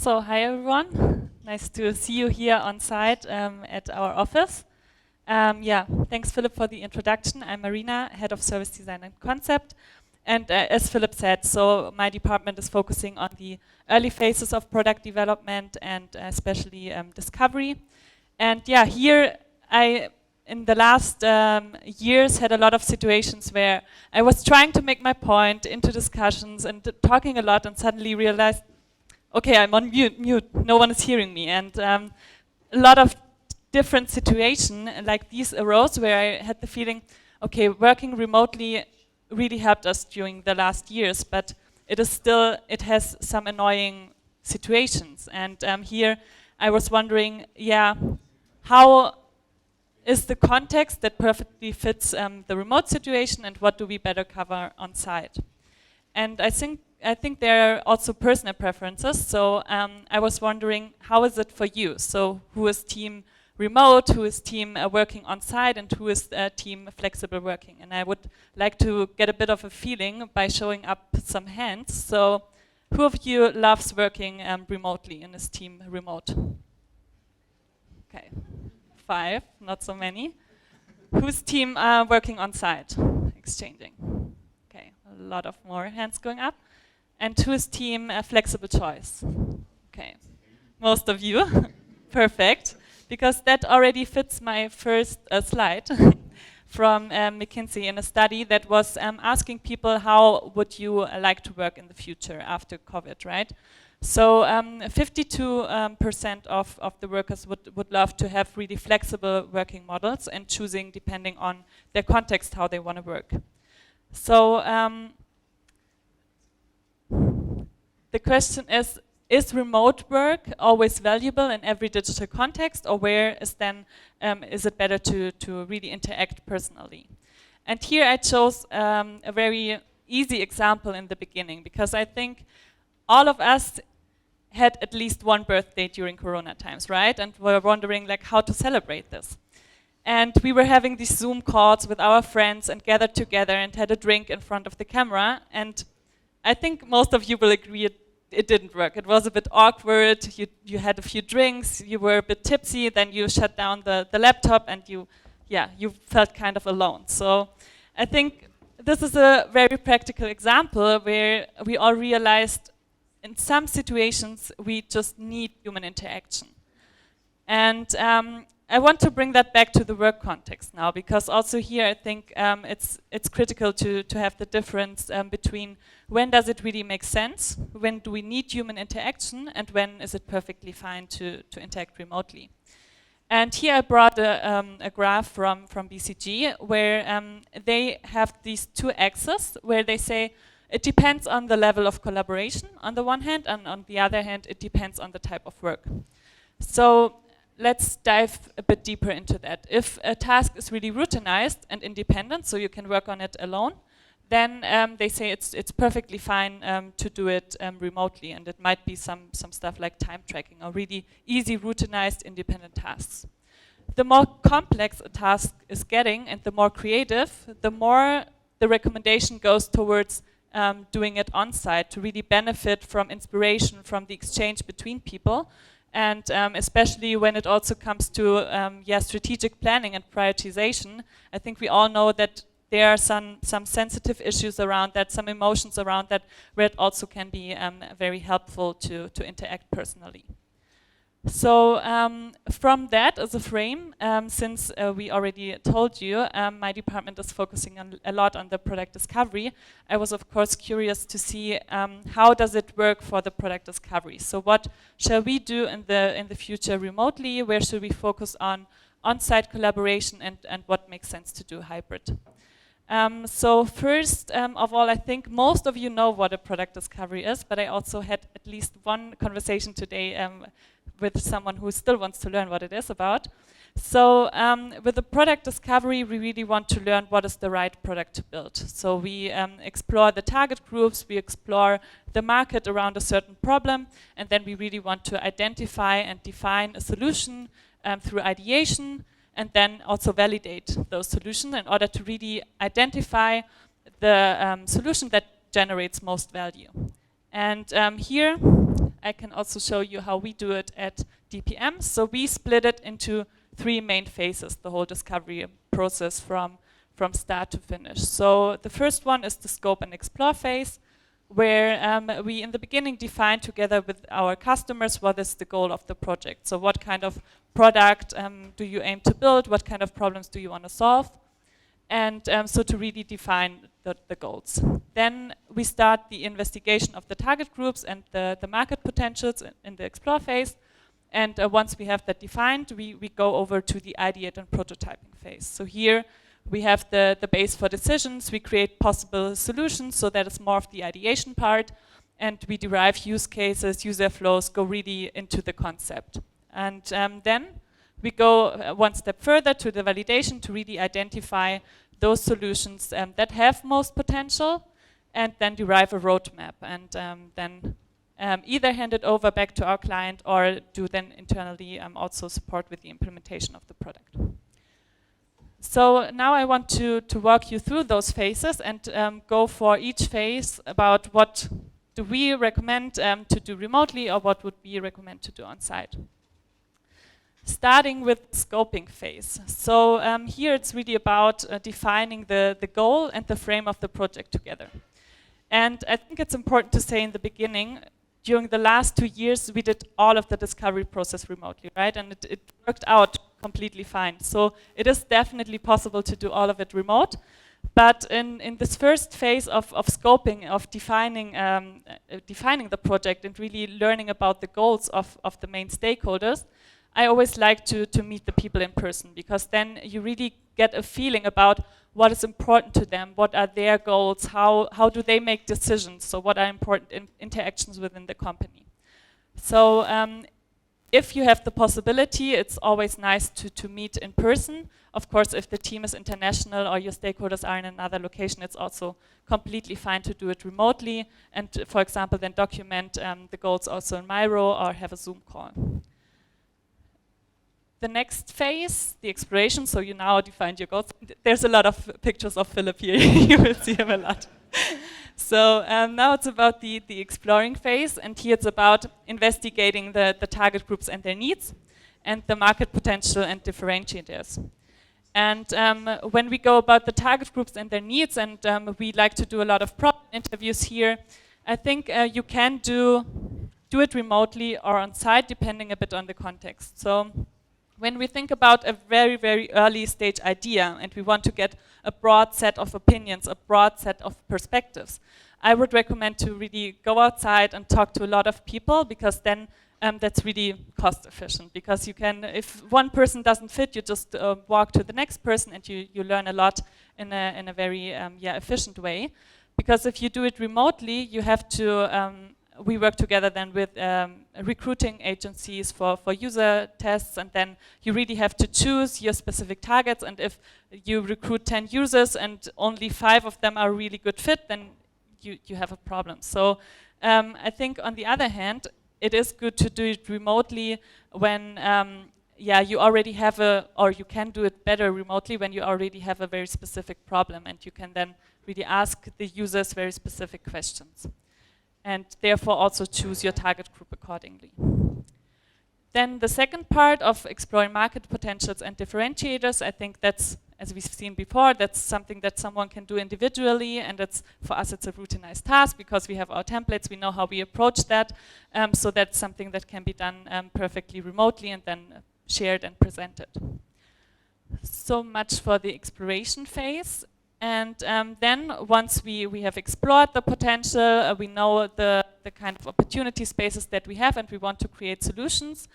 So hi everyone, nice to see you here on site at our office. Yeah, thanks Philip for the introduction. I'm Marina, Head of Service Design and Concept. And as Philip said, so my department is focusing on the early phases of product development and especially discovery. And yeah, here in the last years had a lot of situations where I was trying to make my point into discussions and talking a lot and suddenly realized, okay, I'm on mute, no one is hearing me. And a lot of different situations like these arose where I had the feeling, okay, working remotely really helped us during the last years, but it has some annoying situations. And here I was wondering, yeah, how is the context that perfectly fits the remote situation, and what do we better cover on site? And I think there are also personal preferences. So I was wondering, how is it for you? So who is team remote, who is team working on site, and who is team flexible working? And I would like to get a bit of a feeling by showing up some hands. So who of you loves working remotely and is team remote? Okay, 5, not so many. Who's team working on site, exchanging? Okay, a lot of more hands going up. And who's team flexible choice? Okay, most of you, perfect. Because that already fits my first slide from McKinsey in a study that was asking people how would you like to work in the future after COVID, right? So 52% of the workers would love to have really flexible working models and choosing depending on their context how they want to work. So the question is remote work always valuable in every digital context, or where is then is it better to really interact personally? And here I chose a very easy example in the beginning, because I think all of us had at least one birthday during Corona times, right? And we're wondering like how to celebrate this. And we were having these Zoom calls with our friends and gathered together and had a drink in front of the camera. And I think most of you will agree it didn't work. It was a bit awkward. You had a few drinks, you were a bit tipsy, then you shut down the laptop and you felt kind of alone. So I think this is a very practical example where we all realized in some situations we just need human interaction. And I want to bring that back to the work context now, because also here I think it's critical to have the difference between when does it really make sense, when do we need human interaction, and when is it perfectly fine to interact remotely. And here I brought a graph from BCG where they have these two axes where they say it depends on the level of collaboration on the one hand, and on the other hand it depends on the type of work. So let's dive a bit deeper into that. If a task is really routinized and independent, so you can work on it alone, then they say it's perfectly fine to do it remotely, and it might be some stuff like time tracking or really easy routinized independent tasks. The more complex a task is getting and the more creative, the more the recommendation goes towards doing it on site to really benefit from inspiration from the exchange between people. And especially when it also comes to strategic planning and prioritization, I think we all know that there are some sensitive issues around that, some emotions around that, where it also can be very helpful to interact personally. So from that as a frame, since we already told you, my department is focusing a lot on the product discovery, I was of course curious to see how does it work for the product discovery. So what shall we do in the future remotely? Where should we focus on site collaboration, and what makes sense to do hybrid? So first of all, I think most of you know what a product discovery is, but I also had at least one conversation today with someone who still wants to learn what it is about. So with the product discovery, we really want to learn what is the right product to build. So we explore the target groups, we explore the market around a certain problem, and then we really want to identify and define a solution through ideation, and then also validate those solutions in order to really identify the solution that generates most value. And here I can also show you how we do it at DPM. So we split it into 3 main phases, the whole discovery process from start to finish. So the first one is the scope and explore phase, where we in the beginning define together with our customers what is the goal of the project. So what kind of product do you aim to build? What kind of problems do you want to solve? And so to really define the goals. Then we start the investigation of the target groups and the market potentials in the explore phase. And once we have that defined, we go over to the ideate and prototyping phase. So here we have the base for decisions, we create possible solutions, so that is more of the ideation part, and we derive use cases, user flows, go really into the concept. And then we go one step further to the validation to really identify those solutions that have most potential, and then derive a roadmap, and then either hand it over back to our client or do then internally also support with the implementation of the product. So now I want to walk you through those phases and go for each phase about what do we recommend to do remotely or what would we recommend to do on site. Starting with scoping phase. So here it's really about defining the goal and the frame of the project together. And I think it's important to say in the beginning, during the last 2 years, we did all of the discovery process remotely, right? And it worked out completely fine. So it is definitely possible to do all of it remote. But in this first phase of scoping, of defining the project and really learning about the goals of the main stakeholders, I always like to meet the people in person, because then you really get a feeling about what is important to them, what are their goals, how do they make decisions, so what are important interactions within the company. So if you have the possibility, it's always nice to meet in person. Of course, if the team is international or your stakeholders are in another location, it's also completely fine to do it remotely, and for example then document the goals also in Miro or have a Zoom call. The next phase, the exploration, so you now defined your goals. There's a lot of pictures of Philip here, you will see him a lot. So now it's about the exploring phase, and here it's about investigating the target groups and their needs, and the market potential and differentiators. And when we go about the target groups and their needs, and we like to do a lot of problem interviews here, I think you can do it remotely or on site, depending a bit on the context. So when we think about a very, very early stage idea and we want to get a broad set of opinions, a broad set of perspectives, I would recommend to really go outside and talk to a lot of people, because then that's really cost efficient. Because you can, if one person doesn't fit, you just walk to the next person and you learn a lot in a very efficient way. Because if you do it remotely, you have to we work together then with recruiting agencies for user tests, and then you really have to choose your specific targets, and if you recruit 10 users and only 5 of them are a really good fit, then you have a problem. So I think on the other hand, it is good to do it remotely when you already have or you can do it better remotely when you already have a very specific problem, and you can then really ask the users very specific questions, and therefore also choose your target group accordingly. Then the second part of exploring market potentials and differentiators, I think that's, as we've seen before, that's something that someone can do individually, and for us it's a routinized task because we have our templates, we know how we approach that, so that's something that can be done perfectly remotely and then shared and presented. So much for the exploration phase. And then once we have explored the potential, we know the kind of opportunity spaces that we have, and we want to create solutions,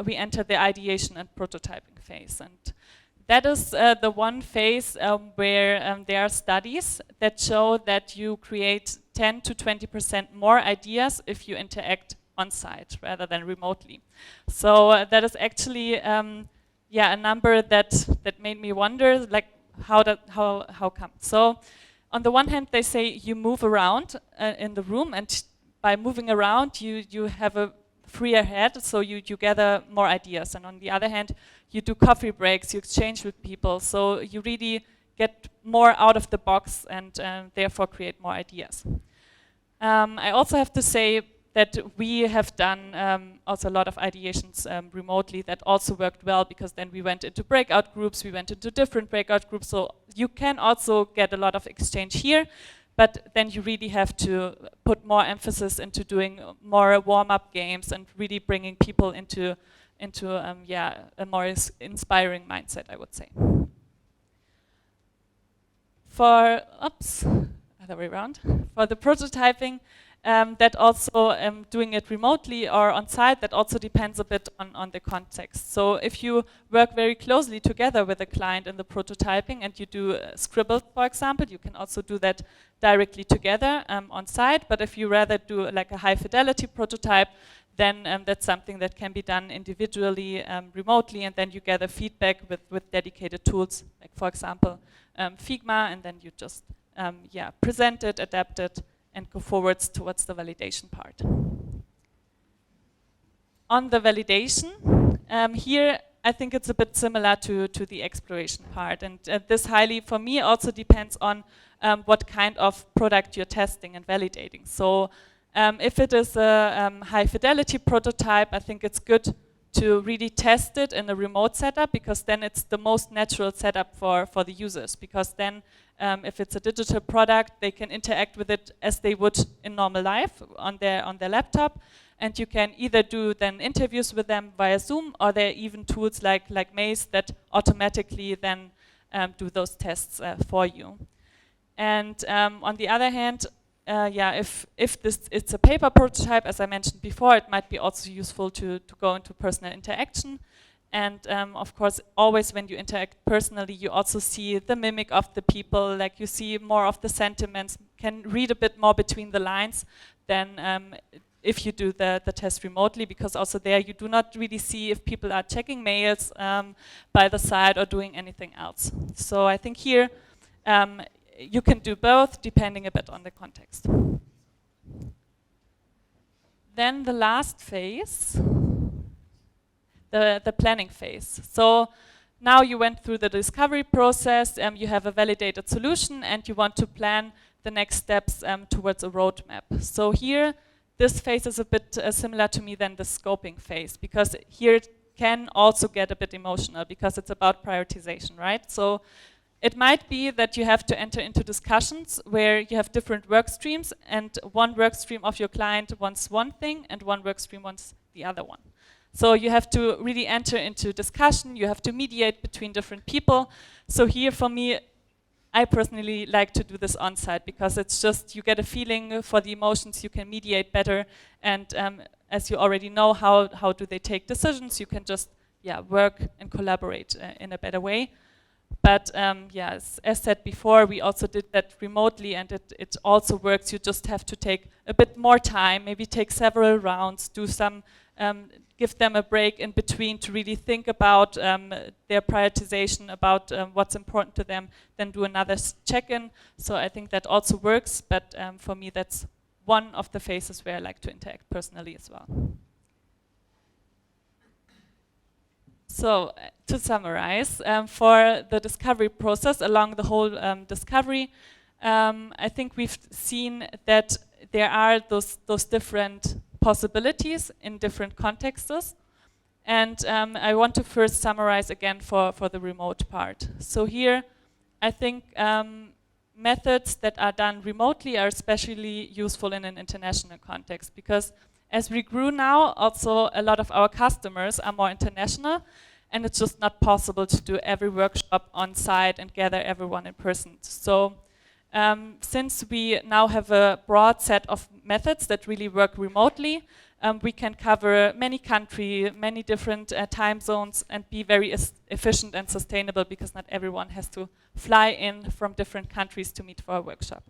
we enter the ideation and prototyping phase. And that is the one phase where there are studies that show that you create 10 to 20% more ideas if you interact on site rather than remotely. So that is actually a number that made me wonder, like, how come? So on the one hand, they say you move around in the room, and by moving around you have a freer head, so you gather more ideas. And on the other hand, you do coffee breaks, you exchange with people, so you really get more out of the box and therefore create more ideas. I also have to say, that we have done also a lot of ideations remotely that also worked well, because then we went into breakout groups, we went into different breakout groups, so you can also get a lot of exchange here, but then you really have to put more emphasis into doing more warm-up games and really bringing people into yeah, a more inspiring mindset, I would say. For, oops, other way around, for the prototyping, that also doing it remotely or on site, that also depends a bit on the context. So if you work very closely together with a client in the prototyping and you do scribbles, for example, you can also do that directly together on site. But if you rather do like a high fidelity prototype, then that's something that can be done individually, remotely, and then you gather feedback with dedicated tools, like for example, Figma, and then you just yeah, present it, adapt it, and go forwards towards the validation part. On the validation, here I think it's a bit similar to the exploration part, and this highly, for me, also depends on what kind of product you're testing and validating. So if it is a high fidelity prototype, I think it's good to really test it in a remote setup, because then it's the most natural setup for the users, because then if it's a digital product, they can interact with it as they would in normal life on their laptop, and you can either do then interviews with them via Zoom, or there are even tools like Maze that automatically then do those tests for you. And on the other hand, yeah, if it's a paper prototype, as I mentioned before, it might be also useful to go into personal interaction. And of course, always when you interact personally, you also see the mimic of the people, like you see more of the sentiments, can read a bit more between the lines than if you do the test remotely, because also there you do not really see if people are checking mails by the side or doing anything else. So I think here you can do both, depending a bit on the context. Then the last phase, the planning phase. So now you went through the discovery process, you have a validated solution, and you want to plan the next steps towards a roadmap. So here, this phase is a bit similar to me than the scoping phase, because here it can also get a bit emotional, because it's about prioritization, right? So it might be that you have to enter into discussions where you have different work streams, and one work stream of your client wants one thing and one work stream wants the other one. So you have to really enter into discussion, you have to mediate between different people. So here for me, I personally like to do this on site, because it's just, you get a feeling for the emotions, you can mediate better, and as you already know how do they take decisions, you can just work and collaborate in a better way. But yeah, as said before, we also did that remotely, and it also works. You just have to take a bit more time, maybe take several rounds, do some, give them a break in between to really think about their prioritization, about what's important to them, then do another check-in. So I think that also works, but for me that's one of the phases where I like to interact personally as well. So to summarize, for the discovery process along the whole discovery, I think we've seen that there are those different possibilities in different contexts. And I want to first summarize again for the remote part. So here, I think methods that are done remotely are especially useful in an international context, because as we grew now, also a lot of our customers are more international, and it's just not possible to do every workshop on site and gather everyone in person. So since we now have a broad set of methods that really work remotely, we can cover many countries, many different time zones, and be very efficient and sustainable, because not everyone has to fly in from different countries to meet for a workshop.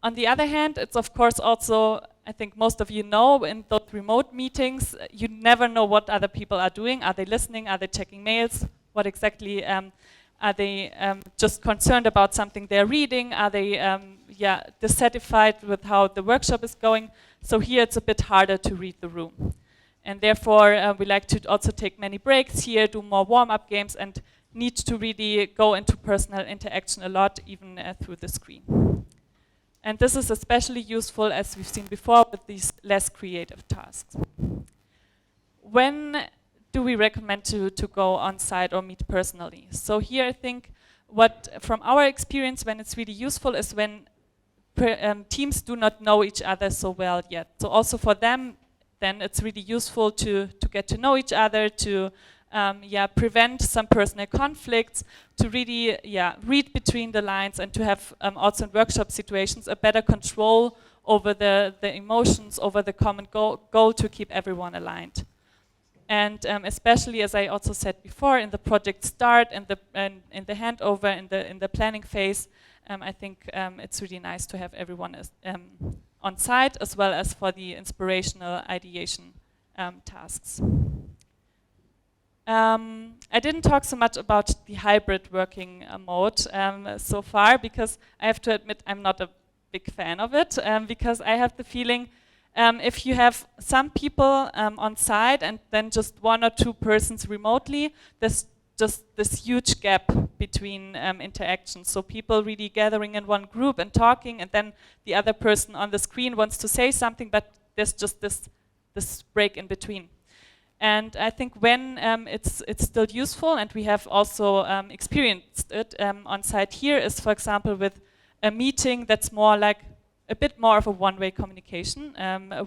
On the other hand, it's of course also, I think most of you know, in those remote meetings, you never know what other people are doing. Are they listening? Are they checking mails? What exactly are they just concerned about something they're reading? Are they dissatisfied with how the workshop is going? So here it's a bit harder to read the room. And therefore, we like to also take many breaks here, do more warm-up games, and need to really go into personal interaction a lot, even through the screen. And this is especially useful, as we've seen before, with these less creative tasks. When do we recommend to go on site or meet personally? So here I think from our experience, when it's really useful is when teams do not know each other so well yet. So also for them, then it's really useful to get to know each other, to prevent some personal conflicts, to really read between the lines, and to have also in workshop situations a better control over the emotions, over the common goal to keep everyone aligned. And especially, as I also said before, in the project start and in the handover, in the planning phase, I think it's really nice to have everyone on site, as well as for the inspirational ideation tasks. I didn't talk so much about the hybrid working mode so far, because I have to admit I'm not a big fan of it, because I have the feeling if you have some people on site and then just one or two persons remotely, there's just this huge gap between interactions. So people really gathering in one group and talking, and then the other person on the screen wants to say something, but there's just this break in between. And I think when it's still useful, and we have also experienced it on site here, is, for example, with a meeting that's more like a bit more of a one-way communication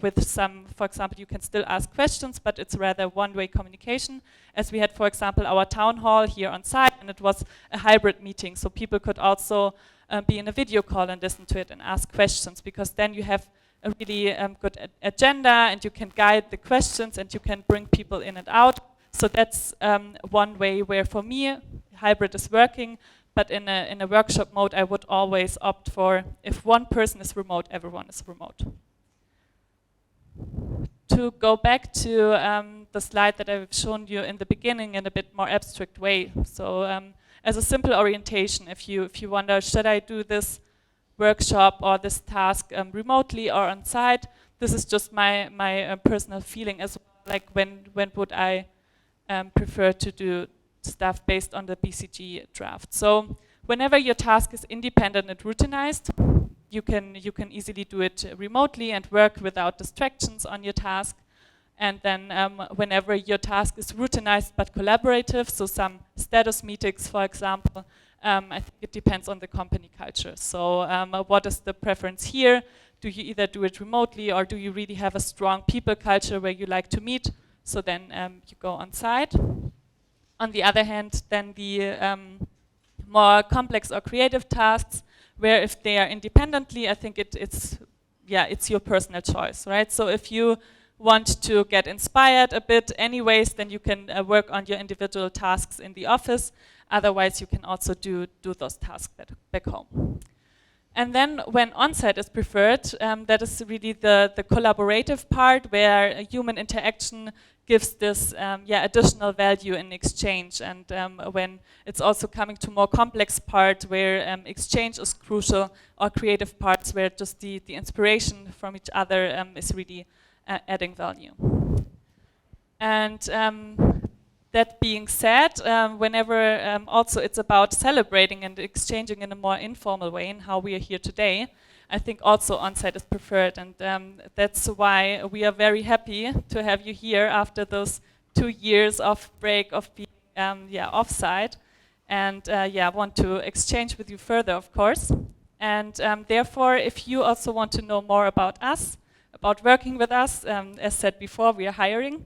with some, for example, you can still ask questions, but it's rather one-way communication, as we had, for example, our town hall here on site, and it was a hybrid meeting, so people could also be in a video call and listen to it and ask questions, because then you have a really good agenda, and you can guide the questions, and you can bring people in and out. So that's one way where, for me, hybrid is working. But in a workshop mode, I would always opt for, if one person is remote, everyone is remote. To go back to the slide that I've shown you in the beginning in a bit more abstract way. So as a simple orientation, if you wonder, should I do this workshop or this task remotely or on site, this is just my personal feeling as well. Like when would I prefer to do stuff based on the BCG draft. So whenever your task is independent and routinized, you can easily do it remotely and work without distractions on your task. And then whenever your task is routinized but collaborative, so some status meetings, for example, I think it depends on the company culture. So what is the preference here? Do you either do it remotely, or do you really have a strong people culture where you like to meet? So then you go on site. On the other hand, then the more complex or creative tasks, where if they are independently, I think it's your personal choice, right? So if you want to get inspired a bit anyways, then you can work on your individual tasks in the office. Otherwise, you can also do those tasks back home. And then when on-site is preferred, that is really the collaborative part, where human interaction gives this additional value in exchange, and when it's also coming to more complex part where exchange is crucial, or creative parts where just the inspiration from each other is really adding value. And that being said, whenever also it's about celebrating and exchanging in a more informal way, in how we are here today, I think also on-site is preferred, and that's why we are very happy to have you here after those 2 years of break of being off-site, and want to exchange with you further, of course. And therefore, if you also want to know more about us, about working with us, as said before, we are hiring.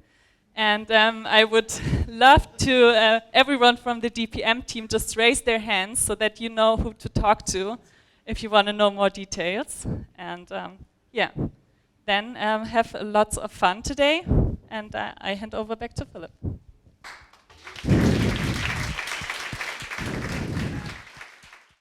And I would love to, everyone from the DPM team, just raise their hands so that you know who to talk to if you want to know more details. And then have lots of fun today. And I hand over back to Philip.